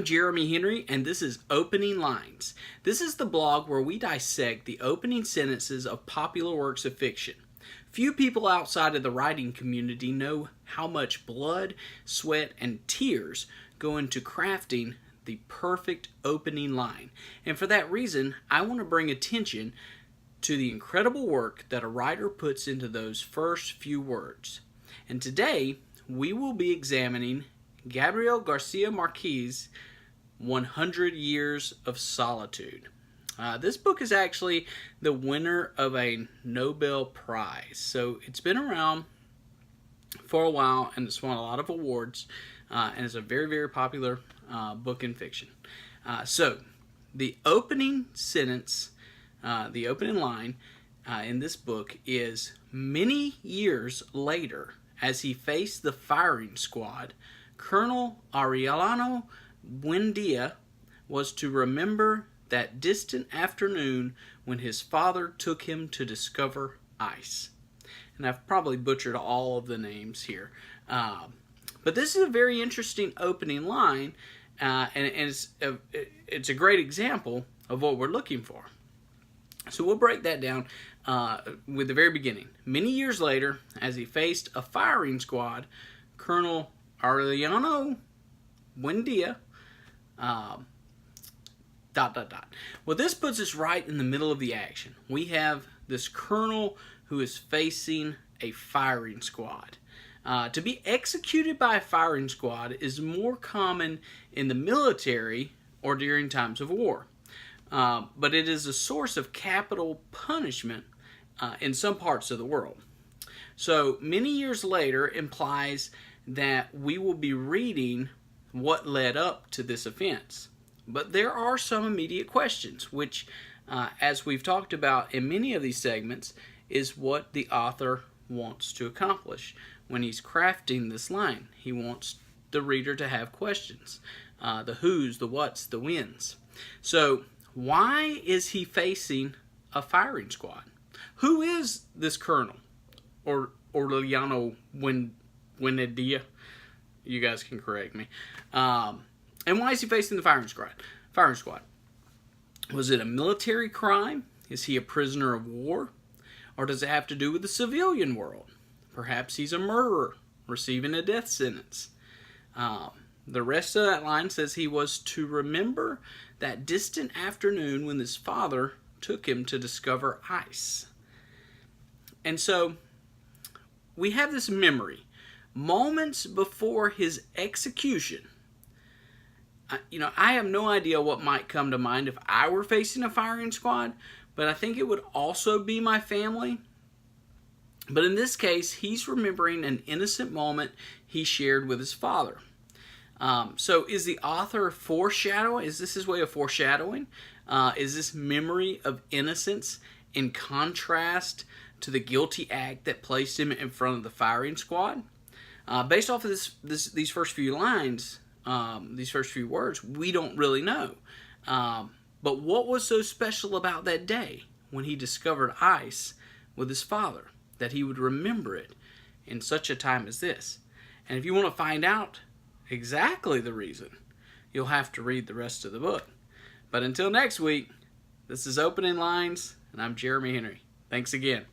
I'm Jaromy Henry, and this is Opening Lines. This is the blog where we dissect the opening sentences of popular works of fiction. Few people outside of the writing community know how much blood, sweat, and tears go into crafting the perfect opening line. And for that reason, I want to bring attention to the incredible work that a writer puts into those first few words. And today, we will be examining Gabriel Garcia Marquez' 100 Years of Solitude. This book is actually the winner of a Nobel Prize. So it's been around for a while and it's won a lot of awards and is a very, very popular book in fiction. So the opening sentence, the opening line in this book is, "Many years later, as he faced the firing squad, Colonel Aureliano Buendia was to remember that distant afternoon when his father took him to discover ice." And I've probably butchered all of the names here. But this is a very interesting opening line, and it's a great example of what we're looking for. So we'll break that down with the very beginning. Many years later, as he faced a firing squad, Colonel Aureliano Buendia, ... Well, this puts us right in the middle of the action. We have this colonel who is facing a firing squad. To be executed by a firing squad is more common in the military or during times of war. But it is a source of capital punishment in some parts of the world. So many years later implies that we will be reading what led up to this offense. But there are some immediate questions, which, as we've talked about in many of these segments, is what the author wants to accomplish when he's crafting this line. He wants the reader to have questions. The who's, the what's, the when's. So why is he facing a firing squad? Who is this colonel? Or Aureliano Buendia? You guys can correct me. And why is he facing the firing squad? Was it a military crime? Is he a prisoner of war? Or does it have to do with the civilian world? Perhaps he's a murderer receiving a death sentence. The rest of that line says he was to remember that distant afternoon when his father took him to discover ice. And so we have this memory. Moments before his execution, I have no idea what might come to mind if I were facing a firing squad, but I think it would also be my family. But in this case, he's remembering an innocent moment he shared with his father. So is the author foreshadowing? Is this his way of foreshadowing? Is this memory of innocence in contrast to the guilty act that placed him in front of the firing squad? Based off of these first few lines, these first few words, we don't really know. But what was so special about that day when he discovered ice with his father, that he would remember it in such a time as this? And if you want to find out exactly the reason, you'll have to read the rest of the book. But until next week, this is Opening Lines, and I'm Jaromy Henry. Thanks again.